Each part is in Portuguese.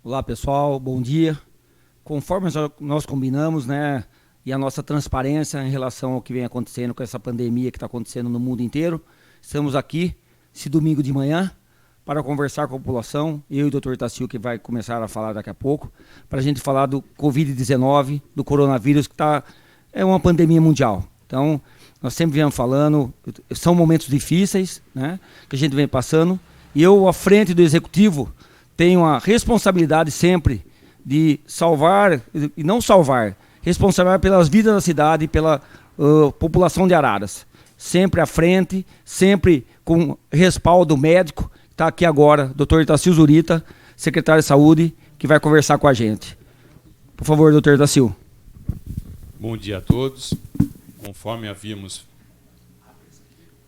Olá pessoal, bom dia. Conforme nós combinamos, né, e a nossa transparência em relação ao que vem acontecendo com essa pandemia que está acontecendo no mundo inteiro, estamos aqui, esse domingo de manhã, para conversar com a população, eu e o Dr. Tassio, que vai começar a falar daqui a pouco, para a gente falar do Covid-19, do coronavírus, que é uma pandemia mundial. Então, nós sempre viemos falando, são momentos difíceis, né, que a gente vem passando, e eu, à frente do Executivo, tenho a responsabilidade sempre de salvar, e não salvar, responsável pelas vidas da cidade e pela população de Araras. Sempre à frente, sempre com respaldo médico. Está aqui agora, Dr. Tassio Zurita, secretário de Saúde, que vai conversar com a gente. Por favor, Dr. Tassio. Bom dia a todos. Conforme havíamos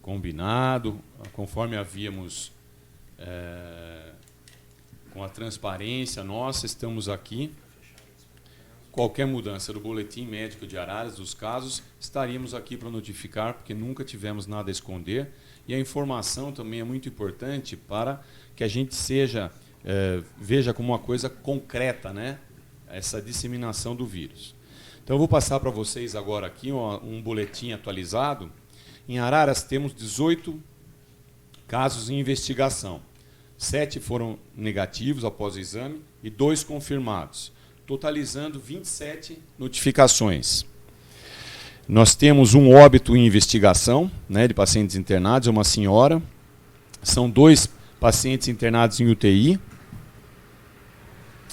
combinado, conforme havíamos com a transparência nossa, estamos aqui. Qualquer mudança do boletim médico de Araras, dos casos, estaríamos aqui para notificar, porque nunca tivemos nada a esconder. E a informação também é muito importante para que a gente veja como uma coisa concreta, né, essa disseminação do vírus. Então eu vou passar para vocês agora aqui um boletim atualizado. Em Araras temos 18 casos em investigação. 7 foram negativos após o exame e 2 confirmados, totalizando 27 notificações. Nós temos um óbito em investigação, né, de pacientes internados, é uma senhora. São 2 pacientes internados em UTI.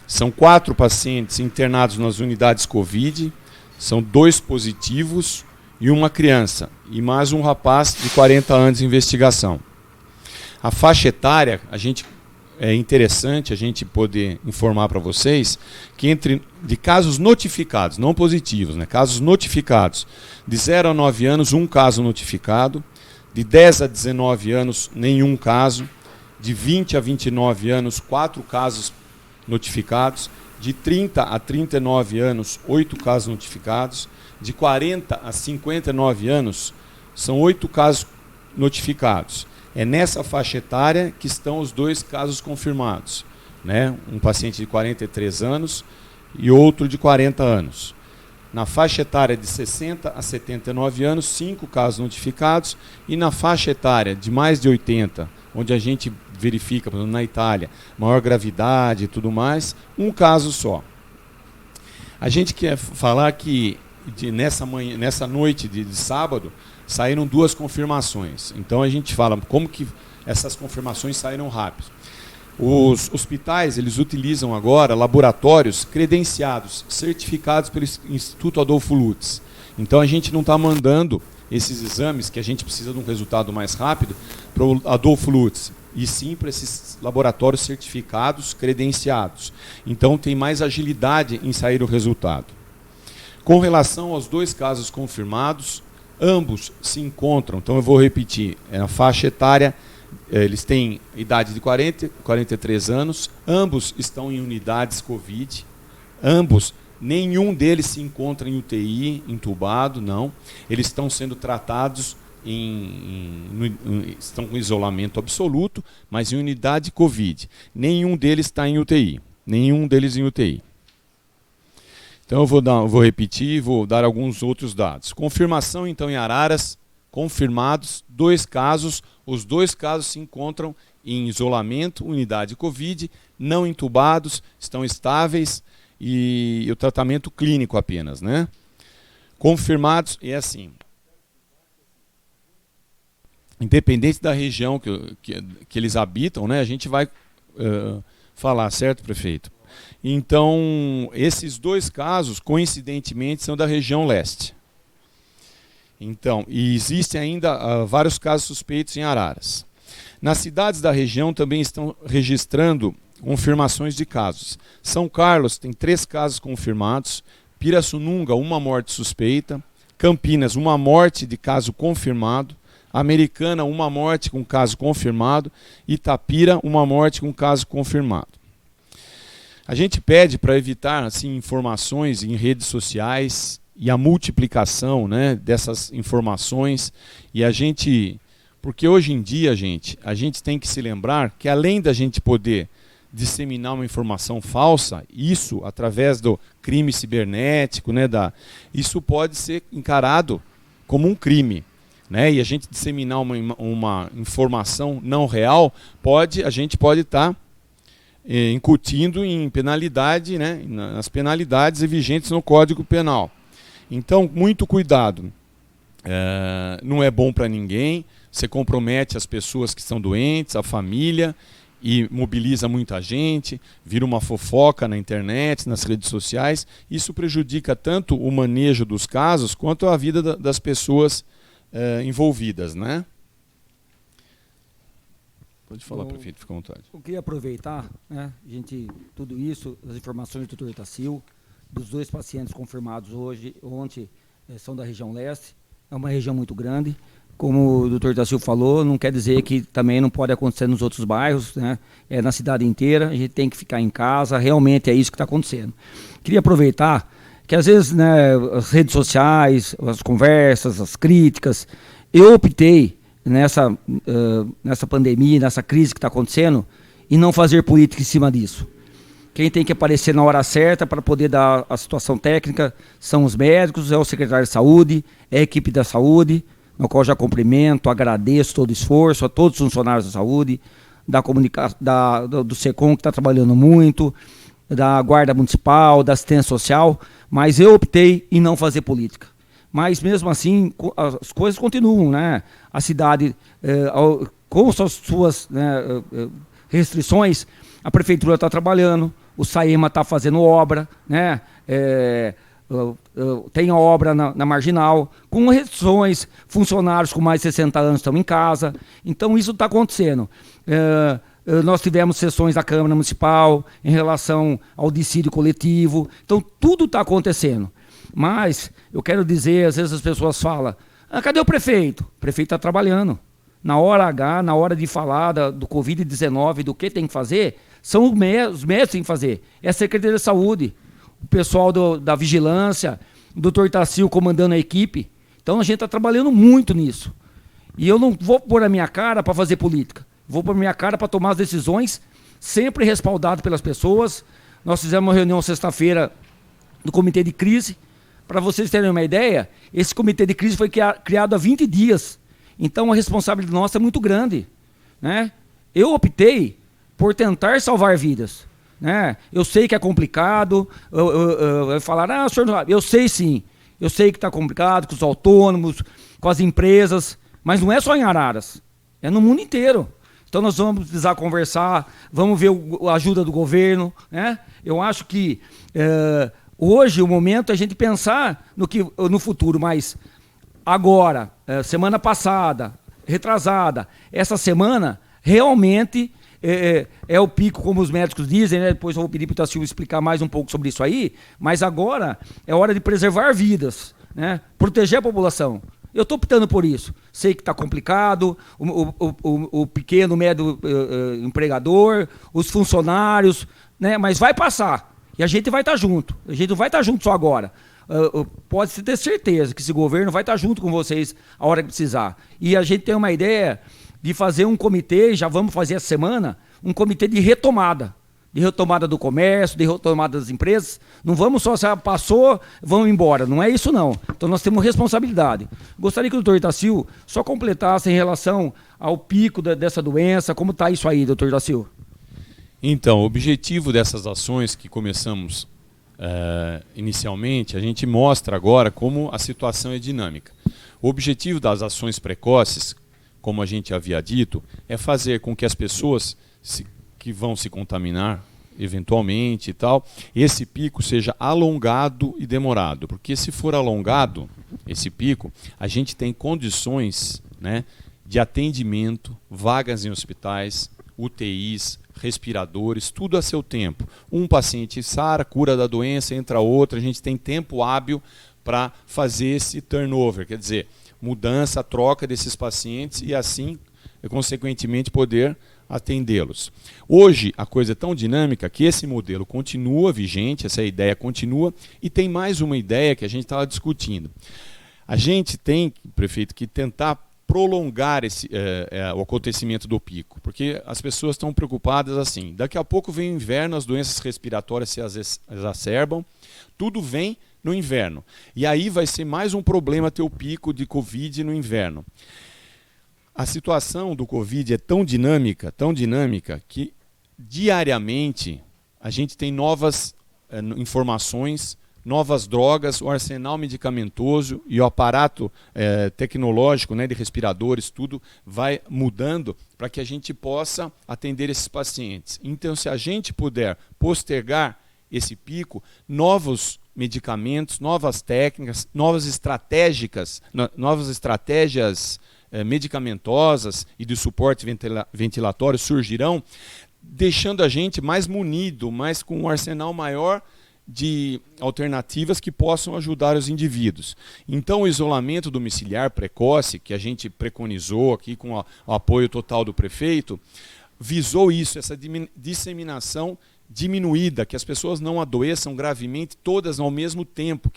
São 4 pacientes internados nas unidades Covid. São 2 positivos e uma criança. E mais um rapaz de 40 anos em investigação. A faixa etária, é interessante a gente poder informar para vocês que de casos notificados, não positivos, né, casos notificados, de 0 a 9 anos, 1 caso notificado, de 10 a 19 anos, nenhum caso, de 20 a 29 anos, 4 casos notificados, de 30 a 39 anos, 8 casos notificados, de 40 a 59 anos, são 8 casos notificados. É nessa faixa etária que estão os 2 casos confirmados, né? Um paciente de 43 anos e outro de 40 anos. Na faixa etária de 60 a 79 anos, 5 casos notificados. E na faixa etária de mais de 80, onde a gente verifica, por exemplo, na Itália, maior gravidade e tudo mais, 1 caso só. A gente quer falar que nessa noite de sábado, saíram 2 confirmações. Então a gente fala como que essas confirmações saíram rápido. Os hospitais, eles utilizam agora laboratórios credenciados, certificados pelo Instituto Adolfo Lutz. Então a gente não está mandando esses exames, que a gente precisa de um resultado mais rápido, para o Adolfo Lutz, e sim para esses laboratórios certificados, credenciados. Então tem mais agilidade em sair o resultado. Com relação aos 2 casos confirmados, ambos se encontram, então eu vou repetir, na faixa etária, eles têm idade de 40 e 43 anos, ambos estão em unidades Covid, nenhum deles se encontra em UTI, entubado, não. Eles estão sendo tratados, estão com isolamento absoluto, mas em unidade Covid. Nenhum deles está em UTI, Então eu vou repetir, vou dar alguns outros dados. Confirmação, então, em Araras, confirmados 2 casos. Os 2 casos se encontram em isolamento, unidade Covid, não entubados, estão estáveis e o tratamento clínico apenas, né? Confirmados, é assim. Independente da região que eles habitam, né, a gente vai falar, certo, prefeito? Então, esses 2 casos, coincidentemente, são da região leste. Então, e existem ainda vários casos suspeitos em Araras. Nas cidades da região também estão registrando confirmações de casos. São Carlos tem 3 casos confirmados, Pirassununga, 1 morte suspeita, Campinas, 1 morte de caso confirmado, Americana, 1 morte com caso confirmado, Itapira, 1 morte com caso confirmado. A gente pede para evitar assim, informações em redes sociais e a multiplicação, né, dessas informações. Porque hoje em dia, a gente tem que se lembrar que além da gente poder disseminar uma informação falsa, isso através do crime cibernético, né, isso pode ser encarado como um crime. Né? E a gente disseminar uma informação não real, a gente pode estar incutindo em penalidade, né, nas penalidades vigentes no Código Penal. Então, muito cuidado. Não é bom para ninguém, você compromete as pessoas que estão doentes, a família, e mobiliza muita gente, vira uma fofoca na internet, nas redes sociais. Isso prejudica tanto o manejo dos casos quanto a vida das pessoas envolvidas, né? Pode falar, prefeito, fica à vontade. Eu queria aproveitar, né, tudo isso, as informações do Dr. Tacil, dos 2 pacientes confirmados ontem, são da região leste, é uma região muito grande. Como o Dr. Tacil falou, não quer dizer que também não pode acontecer nos outros bairros, né? É na cidade inteira, a gente tem que ficar em casa, realmente é isso que está acontecendo. Queria aproveitar que às vezes, né, as redes sociais, as conversas, as críticas, eu optei nessa pandemia, nessa crise que está acontecendo, em não fazer política em cima disso. Quem tem que aparecer na hora certa para poder dar a situação técnica são os médicos, é o secretário de saúde, é a equipe da saúde, no qual já cumprimento, agradeço todo o esforço a todos os funcionários da saúde, do SECOM que está trabalhando muito, da Guarda Municipal, da assistência social, mas eu optei em não fazer política. Mas mesmo assim, as coisas continuam, né? A cidade, com suas restrições, a prefeitura está trabalhando, o SAEMA está fazendo obra, né? Tem a obra na Marginal, com restrições, funcionários com mais de 60 anos estão em casa, então isso está acontecendo. Nós tivemos sessões da Câmara Municipal em relação ao dissídio coletivo, então tudo está acontecendo. Mas eu quero dizer, às vezes as pessoas falam, cadê o prefeito? O prefeito está trabalhando. Na hora H, na hora de falar do Covid-19, do que tem que fazer, são os médicos que têm que fazer. É a Secretaria de Saúde, o pessoal da Vigilância, o Dr. Tacil comandando a equipe. Então a gente está trabalhando muito nisso. E eu não vou pôr a minha cara para fazer política. Vou pôr a minha cara para tomar as decisões, sempre respaldado pelas pessoas. Nós fizemos uma reunião sexta-feira do Comitê de Crise. Para vocês terem uma ideia, esse Comitê de Crise foi criado há 20 dias. Então a responsabilidade nossa é muito grande, né? Eu optei por tentar salvar vidas, né? Eu sei que é complicado, falar, senhor não sabe. Eu sei sim, eu sei que está complicado com os autônomos, com as empresas, mas não é só em Araras, é no mundo inteiro. Então nós vamos precisar conversar, vamos ver a ajuda do governo, né? Eu acho que hoje o momento é a gente pensar no futuro, mas agora, semana passada, retrasada, essa semana, realmente é o pico, como os médicos dizem, né? Depois eu vou pedir para o Tacil explicar mais um pouco sobre isso aí, mas agora é hora de preservar vidas, né? Proteger a população. Eu estou optando por isso. Sei que está complicado, o pequeno, médio empregador, os funcionários, né? Mas vai passar. E a gente vai estar junto. A gente não vai estar junto só agora. Pode ter certeza que esse governo vai estar junto com vocês a hora que precisar. E a gente tem uma ideia de fazer um comitê, já vamos fazer essa semana, um comitê de retomada do comércio, de retomada das empresas. Não vamos só, se passou, vamos embora. Não é isso, não. Então nós temos responsabilidade. Gostaria que o doutor Tacil só completasse em relação ao pico dessa doença, como está isso aí, doutor Tacil? Então, o objetivo dessas ações que começamos inicialmente, a gente mostra agora como a situação é dinâmica. O objetivo das ações precoces, como a gente havia dito, é fazer com que as pessoas que vão se contaminar eventualmente e tal, esse pico seja alongado e demorado, porque se for alongado esse pico, a gente tem condições, né, de atendimento, vagas em hospitais, UTIs, respiradores, tudo a seu tempo. Um paciente sara, cura da doença, entra outro, a gente tem tempo hábil para fazer esse turnover, quer dizer, mudança, troca desses pacientes e assim, consequentemente, poder atendê-los. Hoje a coisa é tão dinâmica que esse modelo continua vigente, essa ideia continua, e tem mais uma ideia que a gente estava discutindo. A gente tem, prefeito, que tentar prolongar o acontecimento do pico, porque as pessoas estão preocupadas assim, daqui a pouco vem o inverno, as doenças respiratórias se exacerbam, tudo vem no inverno, e aí vai ser mais um problema ter o pico de Covid no inverno. A situação do Covid é tão dinâmica, que diariamente a gente tem novas informações, novas drogas, o arsenal medicamentoso e o aparato tecnológico, né, de respiradores, tudo vai mudando para que a gente possa atender esses pacientes. Então, se a gente puder postergar esse pico, novos medicamentos, novas técnicas, novas estratégias medicamentosas e de suporte ventilatório surgirão, deixando a gente mais munido, mais com um arsenal maior de alternativas que possam ajudar os indivíduos. Então, o isolamento domiciliar precoce, que a gente preconizou aqui com o apoio total do prefeito, visou isso, essa disseminação diminuída, que as pessoas não adoeçam gravemente todas ao mesmo tempo,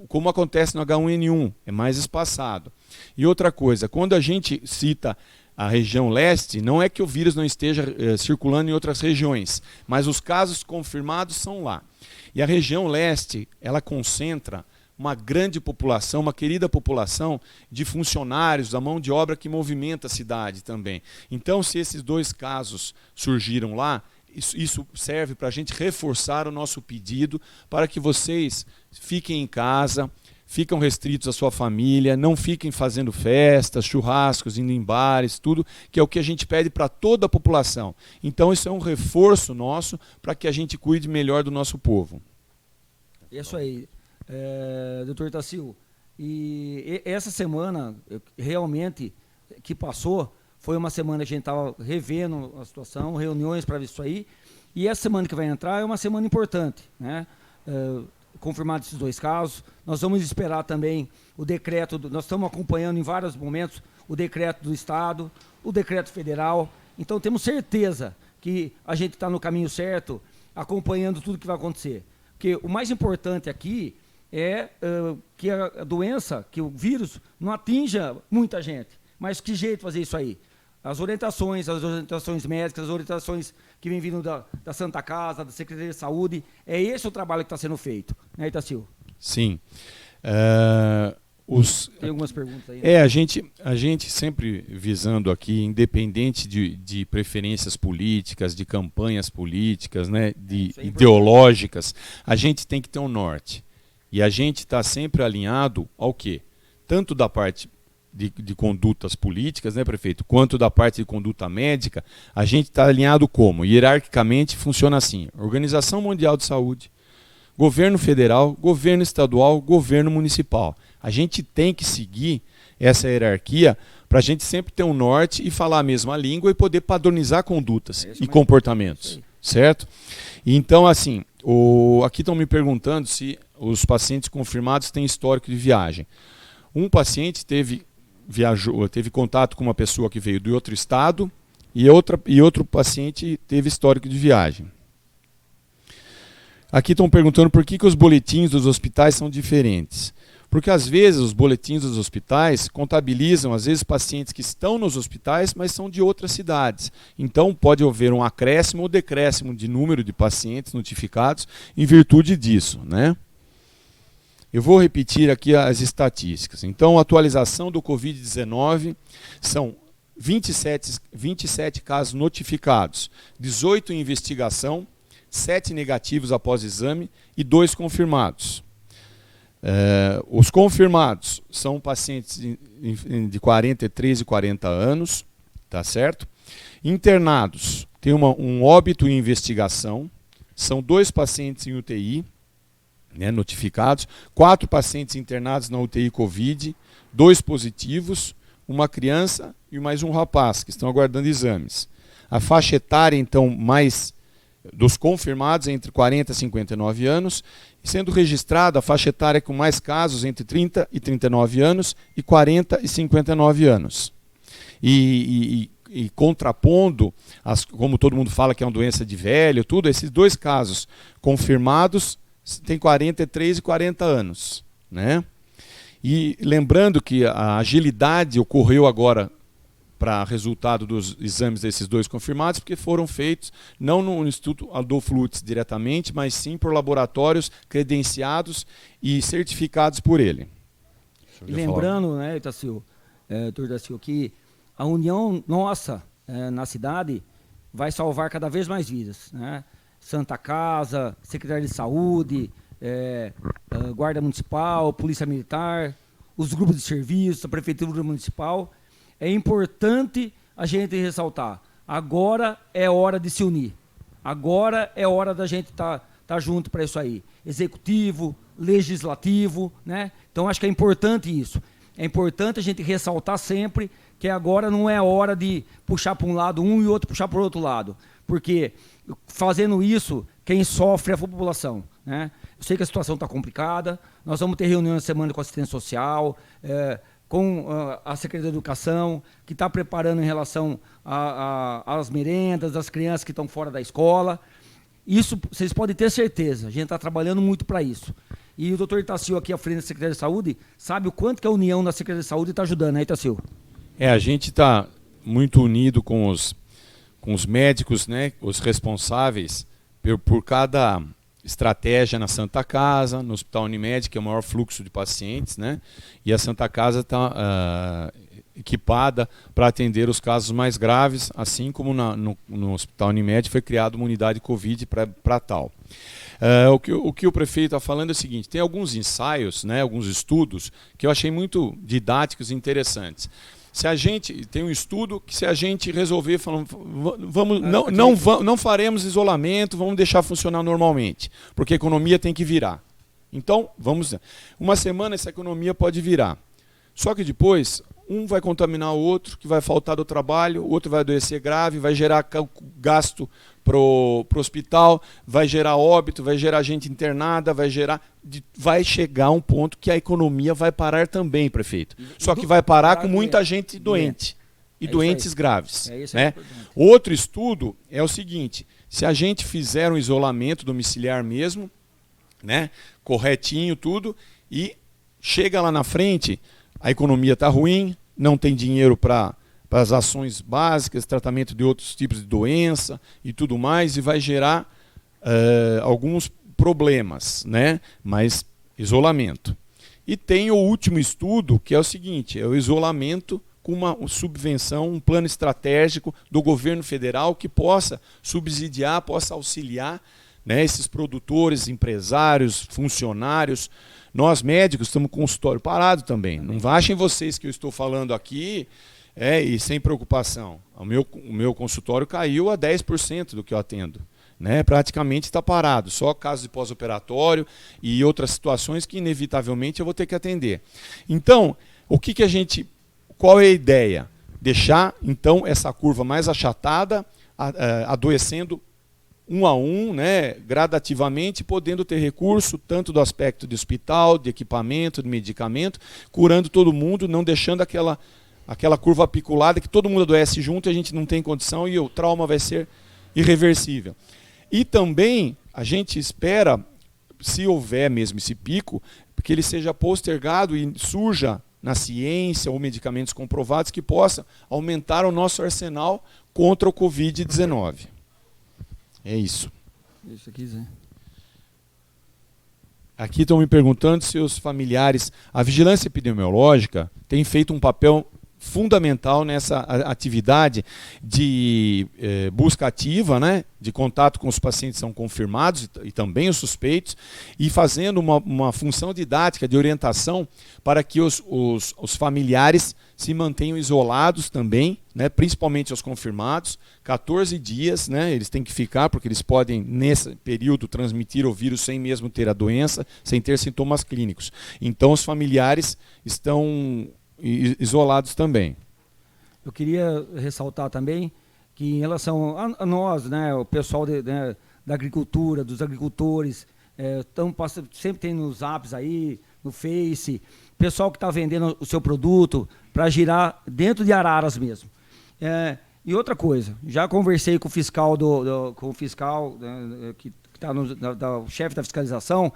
como acontece no H1N1, é mais espaçado. E outra coisa, quando a gente cita a região leste, não é que o vírus não esteja circulando em outras regiões, mas os casos confirmados são lá. E a região leste, ela concentra uma grande população, uma querida população de funcionários, da mão de obra que movimenta a cidade também. Então, se esses 2 casos surgiram lá, isso serve para a gente reforçar o nosso pedido para que vocês fiquem em casa, ficam restritos à sua família, não fiquem fazendo festas, churrascos, indo em bares, tudo, que é o que a gente pede para toda a população. Então isso é um reforço nosso para que a gente cuide melhor do nosso povo. Isso aí, doutor Itacil. E essa semana, realmente, que passou, foi uma semana que a gente estava revendo a situação, reuniões para ver isso aí. E essa semana que vai entrar é uma semana importante, né? Confirmados esses 2 casos. Nós vamos esperar também o decreto, nós estamos acompanhando em vários momentos o decreto do Estado, o decreto federal. Então temos certeza que a gente está no caminho certo, acompanhando tudo que vai acontecer. Porque o mais importante aqui é que a doença, que o vírus não atinja muita gente. Mas que jeito fazer isso aí? As orientações médicas, as orientações que vêm vindo da Santa Casa, da Secretaria de Saúde, é esse o trabalho que está sendo feito, né, Itacil? Sim. Tem algumas perguntas aí. Né? A gente sempre visando aqui, independente de preferências políticas, de campanhas políticas, né, ideológicas, a gente tem que ter um norte. E a gente está sempre alinhado ao quê? Tanto da parte de condutas políticas, né, prefeito, quanto da parte de conduta médica, a gente está alinhado como? Hierarquicamente funciona assim: Organização Mundial de Saúde, governo federal, governo estadual, governo municipal. A gente tem que seguir essa hierarquia para a gente sempre ter um norte e falar a mesma língua e poder padronizar condutas e comportamentos, certo? Então, assim, aqui estão me perguntando se os pacientes confirmados têm histórico de viagem. Um paciente teve contato com uma pessoa que veio de outro estado e outro paciente teve histórico de viagem. Aqui estão perguntando por que os boletins dos hospitais são diferentes. Porque às vezes os boletins dos hospitais contabilizam, às vezes, pacientes que estão nos hospitais, mas são de outras cidades. Então pode haver um acréscimo ou decréscimo de número de pacientes notificados em virtude disso, né? Eu vou repetir aqui as estatísticas. Então, a atualização do Covid-19 são 27 casos notificados, 18 em investigação, 7 negativos após exame e 2 confirmados. Os confirmados são pacientes de 43 e 40 anos, tá certo? Internados, tem um óbito em investigação, são 2 pacientes em UTI, né, notificados, 4 pacientes internados na UTI Covid, 2 positivos, uma criança e mais um rapaz, que estão aguardando exames. A faixa etária, então, mais dos confirmados é entre 40 e 59 anos, sendo registrada a faixa etária com mais casos entre 30 e 39 anos e 40 e 59 anos. E contrapondo, como todo mundo fala que é uma doença de velho, tudo, esses 2 casos confirmados têm 43 e 40 anos, né? E lembrando que a agilidade ocorreu agora para resultado dos exames desses 2 confirmados, porque foram feitos não no Instituto Adolfo Lutz diretamente, mas sim por laboratórios credenciados e certificados por ele. E lembrando, né, Itacil, doutor Itacil, que a união nossa na cidade vai salvar cada vez mais vidas, né? Santa Casa, Secretaria de Saúde, Guarda Municipal, Polícia Militar, os grupos de serviço, a Prefeitura Municipal. É importante a gente ressaltar, agora é hora de se unir, agora é hora da gente tá junto para isso aí, executivo, legislativo, né? Então acho que é importante isso, é importante a gente ressaltar sempre que agora não é hora de puxar para um lado um e outro puxar para o outro lado, porque fazendo isso, quem sofre é a população, né? Eu sei que a situação está complicada, nós vamos ter reunião na semana com a assistência social, com a Secretaria de Educação, que está preparando em relação às merendas, das crianças que estão fora da escola. Isso, vocês podem ter certeza, a gente está trabalhando muito para isso. E o doutor Itacil, aqui à frente da Secretaria de Saúde, sabe o quanto que a união da Secretaria de Saúde está ajudando, né, Itacil? A gente está muito unido com os médicos, né, os responsáveis por cada estratégia na Santa Casa, no Hospital Unimed, que é o maior fluxo de pacientes, né? E a Santa Casa está equipada para atender os casos mais graves, assim como no Hospital Unimed foi criada uma unidade Covid para tal. O que o prefeito está falando é o seguinte, tem alguns ensaios, né, alguns estudos, que eu achei muito didáticos e interessantes. Se a gente tem um estudo que se a gente resolver, não faremos isolamento, vamos deixar funcionar normalmente, porque a economia tem que virar. Então, uma semana essa economia pode virar. Só que depois, um vai contaminar o outro, que vai faltar do trabalho, o outro vai adoecer grave, vai gerar gasto para o hospital, vai gerar óbito, vai gerar gente internada, vai chegar um ponto que a economia vai parar também, prefeito. Só que vai parar com muita gente doente e doentes graves. Né? Outro estudo é o seguinte, se a gente fizer um isolamento domiciliar mesmo, né, corretinho tudo, e chega lá na frente, a economia está ruim, não tem dinheiro para as ações básicas, tratamento de outros tipos de doença e tudo mais, e vai gerar alguns problemas, né? Mas isolamento. E tem o último estudo, que é o seguinte, é o isolamento com uma subvenção, um plano estratégico do governo federal que possa subsidiar, possa auxiliar, né, esses produtores, empresários, funcionários. Nós médicos estamos com o consultório parado também. Não achem vocês que eu estou falando aqui e sem preocupação. O meu consultório caiu a 10% do que eu atendo. Né? Praticamente está parado. Só casos de pós-operatório e outras situações que inevitavelmente eu vou ter que atender. Então, qual é a ideia? Deixar, então, essa curva mais achatada, adoecendo um a um, né, gradativamente, podendo ter recurso tanto do aspecto de hospital, de equipamento, de medicamento, curando todo mundo, não deixando aquela curva apiculada que todo mundo adoece junto e a gente não tem condição e o trauma vai ser irreversível. E também a gente espera, se houver mesmo esse pico, que ele seja postergado e surja na ciência ou medicamentos comprovados que possam aumentar o nosso arsenal contra o Covid-19. É isso. Isso aqui, Zé. Aqui estão me perguntando se os familiares... A vigilância epidemiológica tem feito um papel fundamental nessa atividade de busca ativa, né, de contato com os pacientes que são confirmados e também os suspeitos, e fazendo uma função didática de orientação para que os familiares se mantenham isolados também, né, principalmente os confirmados, 14 dias, né, eles têm que ficar, porque eles podem, nesse período, transmitir o vírus sem mesmo ter a doença, sem ter sintomas clínicos. Então, os familiares estão isolados também. Eu queria ressaltar também que em relação a nós, né, o pessoal da agricultura, dos agricultores, sempre tem nos apps aí, no Face, pessoal que está vendendo o seu produto para girar dentro de Araras mesmo. E outra coisa, já conversei com o fiscal, que está o chefe da fiscalização,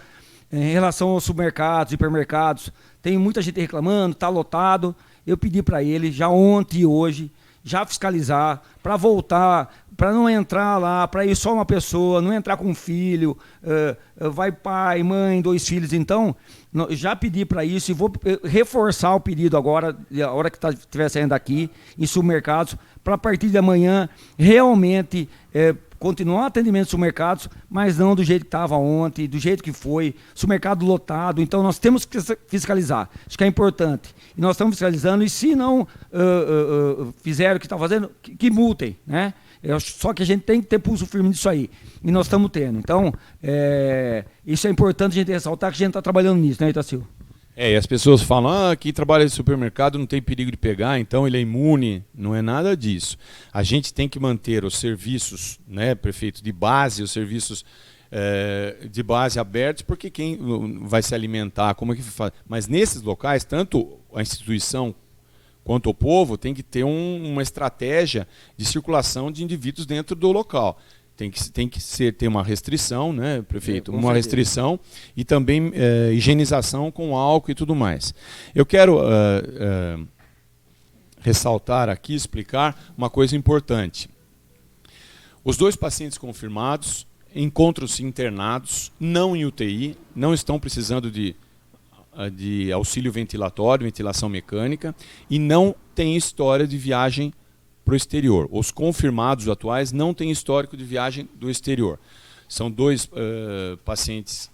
Em relação aos supermercados, hipermercados, tem muita gente reclamando, está lotado. Eu pedi para ele, já ontem e hoje, já fiscalizar, para voltar, para não entrar lá, para ir só uma pessoa, não entrar com um filho, vai pai, mãe, 2 filhos. Então, já pedi para isso e vou reforçar o pedido agora, a hora que estiver saindo daqui, em supermercados, para a partir de amanhã realmente continuar atendimento dos supermercados, mas não do jeito que estava ontem, do jeito que foi, supermercado lotado. Então nós temos que fiscalizar, acho que é importante. E nós estamos fiscalizando, e se não fizeram o que estão fazendo, que multem, né? Só que a gente tem que ter pulso firme nisso aí, e nós estamos tendo. Então, isso é importante a gente ressaltar, que a gente está trabalhando nisso, né, Itacil? E as pessoas falam, quem trabalha em supermercado não tem perigo de pegar, então ele é imune. Não é nada disso. A gente tem que manter os serviços, né, prefeito, de base, os serviços de base abertos, porque quem vai se alimentar, como é que faz? Mas nesses locais, tanto a instituição quanto o povo tem que ter uma estratégia de circulação de indivíduos dentro do local. Tem que ter uma restrição, né, prefeito? Uma restrição e também higienização com álcool e tudo mais. Eu quero ressaltar aqui, explicar uma coisa importante. Os 2 pacientes confirmados encontram-se internados, não em UTI, não estão precisando de auxílio ventilatório, ventilação mecânica, e não tem história de viagem para o exterior. Os confirmados atuais não têm histórico de viagem do exterior. São 2 pacientes,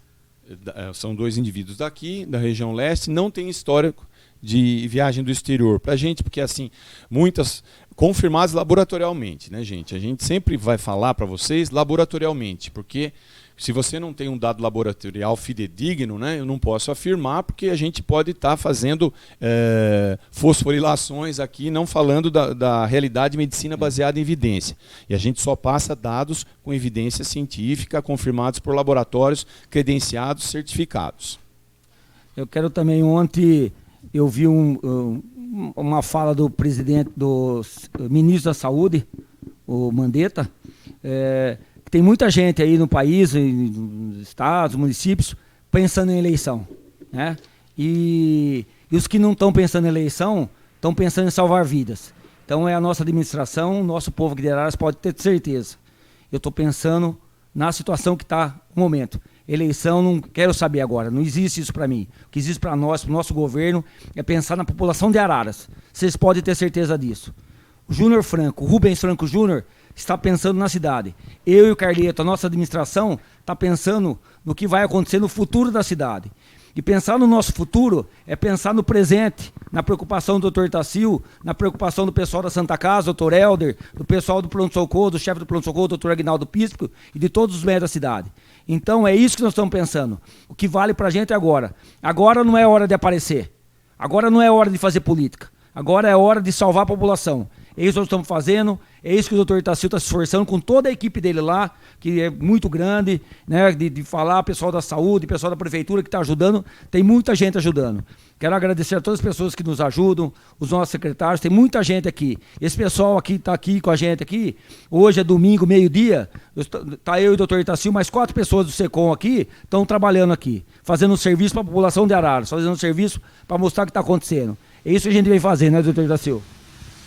são 2 indivíduos daqui, da região leste, não têm histórico de viagem do exterior. Para a gente, porque assim, muitas confirmadas laboratorialmente, né, gente? A gente sempre vai falar para vocês laboratorialmente, porque se você não tem um dado laboratorial fidedigno, né, eu não posso afirmar, porque a gente pode estar fazendo fosforilações aqui, não falando da realidade de medicina baseada em evidência. E a gente só passa dados com evidência científica, confirmados por laboratórios credenciados, certificados. Eu quero também, ontem, eu vi uma fala do presidente, do ministro da Saúde, o Mandetta, tem muita gente aí no país, nos estados, municípios, pensando em eleição, né? E os que não estão pensando em eleição, estão pensando em salvar vidas. Então é a nossa administração, o nosso povo aqui de Araras pode ter certeza. Eu estou pensando na situação que está no momento. Eleição, não quero saber agora, não existe isso para mim. O que existe para nós, para o nosso governo, é pensar na população de Araras. Vocês podem ter certeza disso. O Júnior Franco, o Rubens Franco Júnior, está pensando na cidade. Eu e o Carleto, a nossa administração, está pensando no que vai acontecer no futuro da cidade. E pensar no nosso futuro é pensar no presente, na preocupação do Dr. Itacil, na preocupação do pessoal da Santa Casa, Dr. Helder, do pessoal do pronto-socorro, do chefe do pronto-socorro, Dr. Aguinaldo Pisco, e de todos os médicos da cidade. Então é isso que nós estamos pensando. O que vale para a gente é agora. Agora não é hora de aparecer. Agora não é hora de fazer política. Agora é hora de salvar a população. É isso que nós estamos fazendo, é isso que o Dr. Itacil está se esforçando com toda a equipe dele lá, que é muito grande, né, de falar, pessoal da saúde, pessoal da prefeitura que está ajudando, tem muita gente ajudando. Quero agradecer a todas as pessoas que nos ajudam, os nossos secretários, tem muita gente aqui. Esse pessoal aqui está aqui com a gente aqui, hoje é domingo, meio-dia, está eu e o Dr. Itacil, mais 4 pessoas do SECOM aqui, estão trabalhando aqui, fazendo um serviço para a população de Araras, fazendo um serviço para mostrar o que está acontecendo. É isso que a gente vem fazer, né, Dr. Itacil?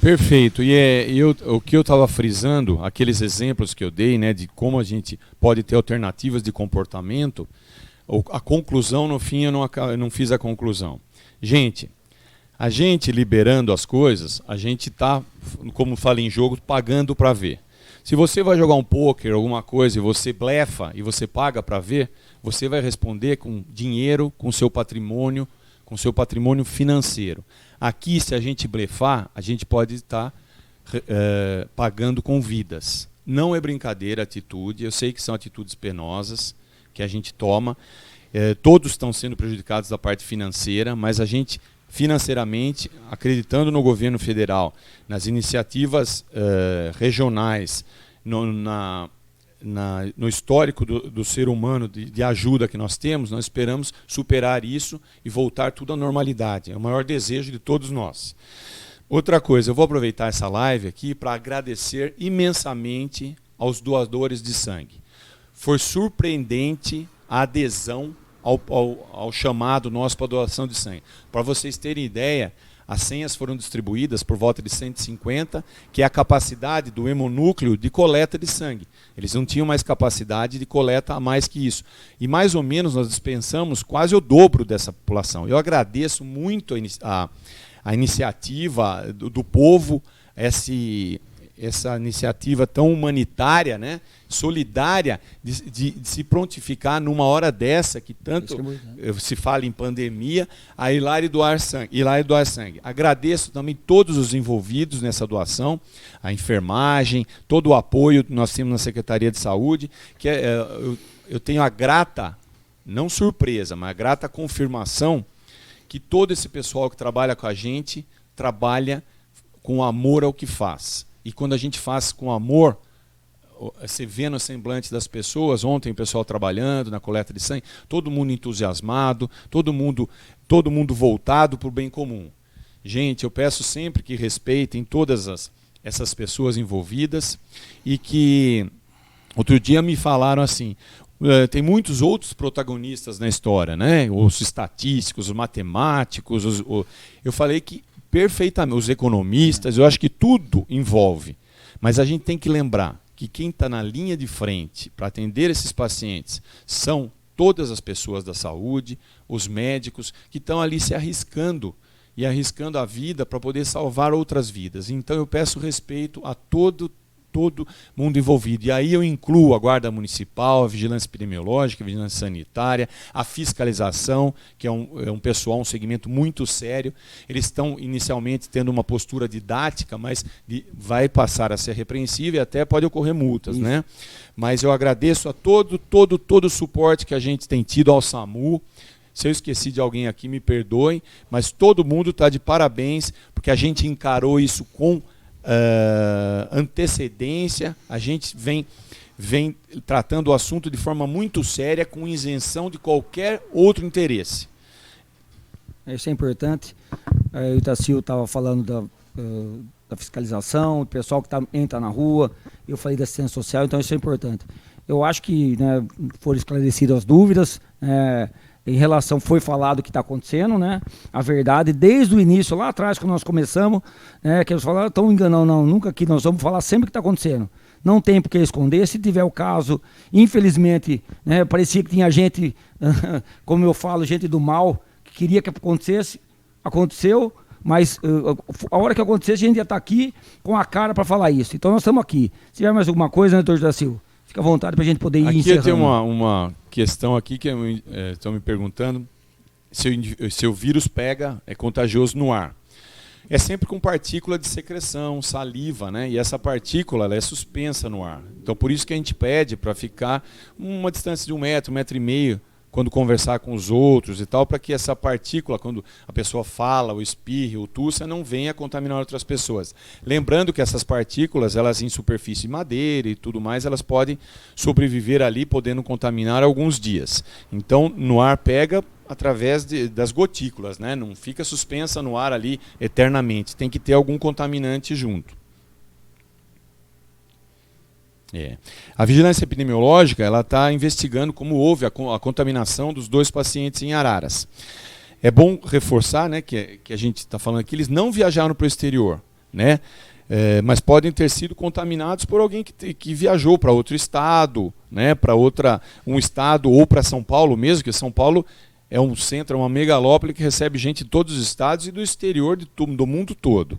Perfeito. E o que eu estava frisando, aqueles exemplos que eu dei, né, de como a gente pode ter alternativas de comportamento, a conclusão, no fim, eu não fiz a conclusão. Gente, a gente liberando as coisas, a gente está, como fala em jogo, pagando para ver. Se você vai jogar um pôquer, alguma coisa, e você blefa e você paga para ver, você vai responder com dinheiro, com seu patrimônio financeiro. Aqui, se a gente blefar, a gente pode estar pagando com vidas. Não é brincadeira a atitude, eu sei que são atitudes penosas que a gente toma. Todos estão sendo prejudicados da parte financeira, mas a gente, financeiramente, acreditando no governo federal, nas iniciativas regionais, no histórico do ser humano, de ajuda que nós temos, nós esperamos superar isso e voltar tudo à normalidade. É o maior desejo de todos nós. Outra coisa, eu vou aproveitar essa live aqui para agradecer imensamente aos doadores de sangue. Foi surpreendente a adesão ao chamado nosso para doação de sangue. Para vocês terem ideia, as senhas foram distribuídas por volta de 150, que é a capacidade do hemonúcleo de coleta de sangue. Eles não tinham mais capacidade de coleta a mais que isso. E mais ou menos nós dispensamos quase o dobro dessa população. Eu agradeço muito a iniciativa do povo, essa iniciativa tão humanitária, né, solidária, de se prontificar numa hora dessa, que tanto se fala em pandemia, a ir lá e doar sangue. Agradeço também todos os envolvidos nessa doação, a enfermagem, todo o apoio que nós temos na Secretaria de Saúde, que eu tenho a grata, não surpresa, mas a grata confirmação que todo esse pessoal que trabalha com a gente trabalha com amor ao que faz. E quando a gente faz com amor, você vê no semblante das pessoas, ontem o pessoal trabalhando na coleta de sangue, todo mundo entusiasmado, todo mundo voltado para o bem comum. Gente, eu peço sempre que respeitem todas essas pessoas envolvidas e que outro dia me falaram assim, tem muitos outros protagonistas na história, né? Os estatísticos, os matemáticos, eu falei que perfeitamente, os economistas, eu acho que tudo envolve. Mas a gente tem que lembrar que quem está na linha de frente para atender esses pacientes são todas as pessoas da saúde, os médicos, que estão ali se arriscando e arriscando a vida para poder salvar outras vidas. Então eu peço respeito a todo mundo envolvido. E aí eu incluo a Guarda Municipal, a Vigilância Epidemiológica, a Vigilância Sanitária, a fiscalização, que é um pessoal, um segmento muito sério. Eles estão inicialmente tendo uma postura didática, mas vai passar a ser repreensível e até pode ocorrer multas, né? Mas eu agradeço a todo o suporte que a gente tem tido ao SAMU. Se eu esqueci de alguém aqui, me perdoem, mas todo mundo está de parabéns, porque a gente encarou isso com antecedência, a gente vem tratando o assunto de forma muito séria, com isenção de qualquer outro interesse. Isso é importante. O Itacil estava falando da fiscalização, o pessoal que entra na rua, eu falei da assistência social, então isso é importante. Eu acho que, né, foram esclarecidas as dúvidas, em relação, foi falado o que está acontecendo, né? A verdade, desde o início, lá atrás, quando nós começamos, que eles falaram, estão enganando, não, nunca aqui, nós vamos falar sempre o que está acontecendo. Não tem por que esconder, se tiver o caso, infelizmente, né, parecia que tinha gente, como eu falo, gente do mal, que queria que acontecesse, aconteceu, mas a hora que acontecesse, a gente ia estar aqui com a cara para falar isso. Então nós estamos aqui. Se tiver mais alguma coisa, né, doutor da Silva? Fica à vontade para a gente poder ir encerrando. Aqui eu tenho uma questão aqui que estão me perguntando se o vírus é contagioso no ar. É sempre com partícula de secreção, saliva, né? E essa partícula ela é suspensa no ar. Então por isso que a gente pede para ficar uma distância de 1 metro, 1,5 metros, quando conversar com os outros e tal, para que essa partícula, quando a pessoa fala, ou espirre, ou tussa, não venha contaminar outras pessoas. Lembrando que essas partículas, elas em superfície de madeira e tudo mais, elas podem sobreviver ali, podendo contaminar alguns dias. Então, no ar pega através das gotículas, né? Não fica suspensa no ar ali eternamente. Tem que ter algum contaminante junto. A vigilância epidemiológica ela está investigando como houve a contaminação dos 2 pacientes em Araras. É bom reforçar, né, que a gente está falando aqui, eles não viajaram para o exterior, né, mas podem ter sido contaminados por alguém que viajou para outro estado, né, para um estado ou para São Paulo mesmo, que São Paulo é um centro, é uma megalópole que recebe gente de todos os estados e do exterior do mundo todo.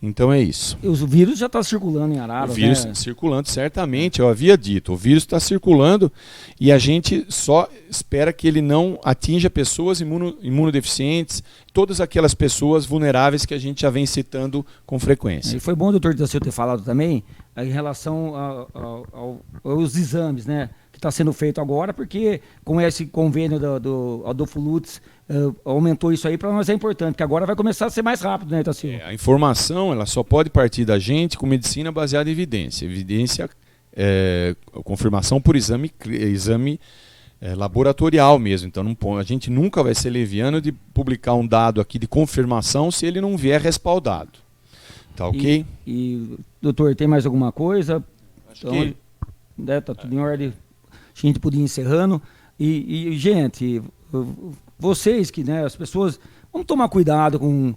Então é isso. O vírus já está circulando em Araras, o vírus circulando, certamente, eu havia dito. O vírus está circulando e a gente só espera que ele não atinja pessoas imunodeficientes, todas aquelas pessoas vulneráveis que a gente já vem citando com frequência. E foi bom o doutor Itacil ter falado também em relação aos exames, né? Está sendo feito agora, porque com esse convênio do Adolfo Lutz, aumentou isso aí, para nós é importante, porque agora vai começar a ser mais rápido, né, Itacil? A informação ela só pode partir da gente com medicina baseada em evidência. Evidência, confirmação por exame laboratorial mesmo. Então a gente nunca vai ser leviano de publicar um dado aqui de confirmação se ele não vier respaldado. Tá ok? E doutor, tem mais alguma coisa? Acho que... Tá tudo em ordem. A gente podia ir encerrando. Gente, vocês que, né, as pessoas, vamos tomar cuidado com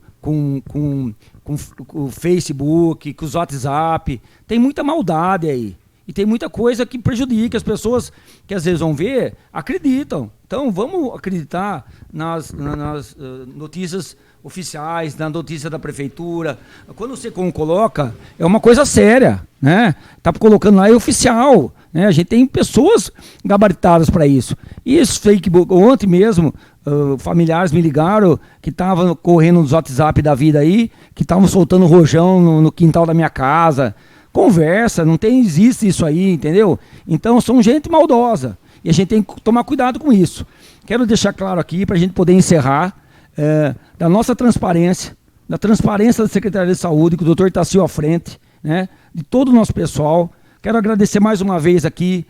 o Facebook, com os WhatsApp. Tem muita maldade aí. E tem muita coisa que prejudica. As pessoas que às vezes vão ver, acreditam. Então vamos acreditar nas notícias oficiais, na notícia da prefeitura. Quando você coloca, é uma coisa séria, né? Tá colocando lá, é oficial, né? A gente tem pessoas gabaritadas para isso. E esse Facebook, ontem mesmo, familiares me ligaram que estavam correndo nos WhatsApp da vida aí, que estavam soltando rojão no quintal da minha casa. Conversa, não tem, existe isso aí, entendeu? Então são gente maldosa e a gente tem que tomar cuidado com isso. Quero deixar claro aqui, para a gente poder encerrar, da nossa transparência, da transparência da Secretaria de Saúde, com o doutor Tassio à frente, né, de todo o nosso pessoal. Quero agradecer mais uma vez aqui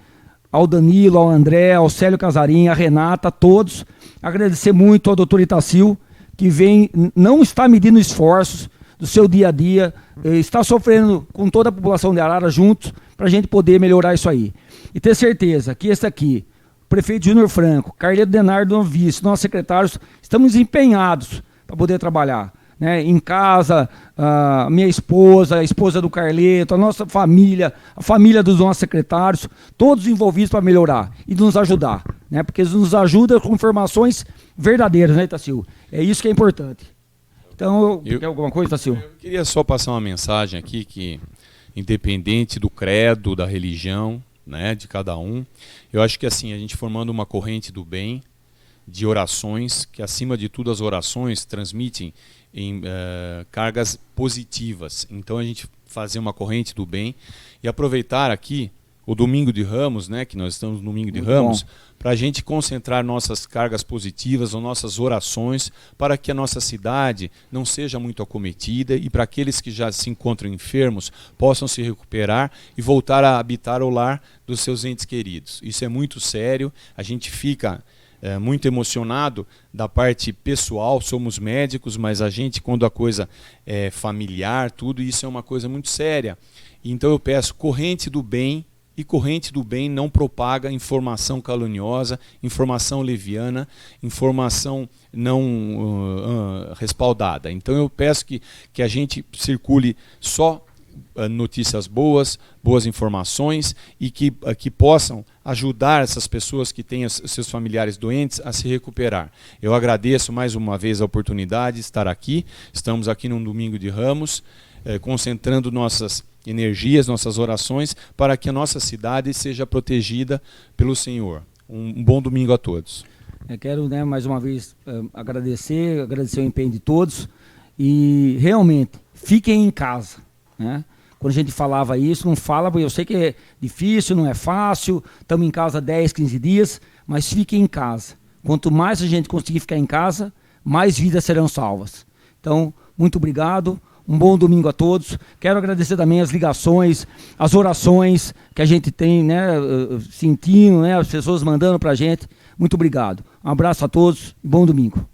ao Danilo, ao André, ao Célio Casarim, a Renata, a todos. Agradecer muito ao doutor Itacil, que não está medindo esforços do seu dia a dia, está sofrendo com toda a população de Arara juntos, para a gente poder melhorar isso aí. E ter certeza que esse aqui, o prefeito Júnior Franco, Carleto Denardo, vice, nossos secretários, estamos empenhados para poder trabalhar, né? Em casa, minha esposa, a esposa do Carleto, a nossa família, a família dos nossos secretários, todos envolvidos para melhorar e nos ajudar, né? Porque eles nos ajudam com informações verdadeiras, né, Itacil? É isso que é importante. Então, quer alguma coisa, Tassio? Eu queria só passar uma mensagem aqui que, independente do credo, da religião, né, de cada um, eu acho que assim, a gente formando uma corrente do bem, de orações, que acima de tudo as orações transmitem cargas positivas. Então a gente fazer uma corrente do bem e aproveitar aqui o Domingo de Ramos, né, que nós estamos no Domingo de Ramos, para a gente concentrar nossas cargas positivas, ou nossas orações, para que a nossa cidade não seja muito acometida e para aqueles que já se encontram enfermos possam se recuperar e voltar a habitar o lar dos seus entes queridos. Isso é muito sério, a gente fica muito emocionado da parte pessoal, somos médicos, mas a gente, quando a coisa é familiar, tudo isso é uma coisa muito séria. Então eu peço corrente do bem. E corrente do bem não propaga informação caluniosa, informação leviana, informação não respaldada. Então eu peço que a gente circule só notícias boas, boas informações e que possam ajudar essas pessoas que têm seus familiares doentes a se recuperar. Eu agradeço mais uma vez a oportunidade de estar aqui. Estamos aqui num Domingo de Ramos, concentrando nossas energias, nossas orações, para que a nossa cidade seja protegida pelo Senhor. Um bom domingo a todos. Eu quero, né, mais uma vez agradecer o empenho de todos e realmente fiquem em casa, né? Quando a gente falava isso, não fala, eu sei que é difícil, não é fácil, estamos em casa 10, 15 dias, mas fiquem em casa. Quanto mais a gente conseguir ficar em casa, mais vidas serão salvas. Então, muito obrigado. Um bom domingo a todos. Quero agradecer também as ligações, as orações que a gente tem, né, sentindo, né, as pessoas mandando para a gente. Muito obrigado. Um abraço a todos e bom domingo.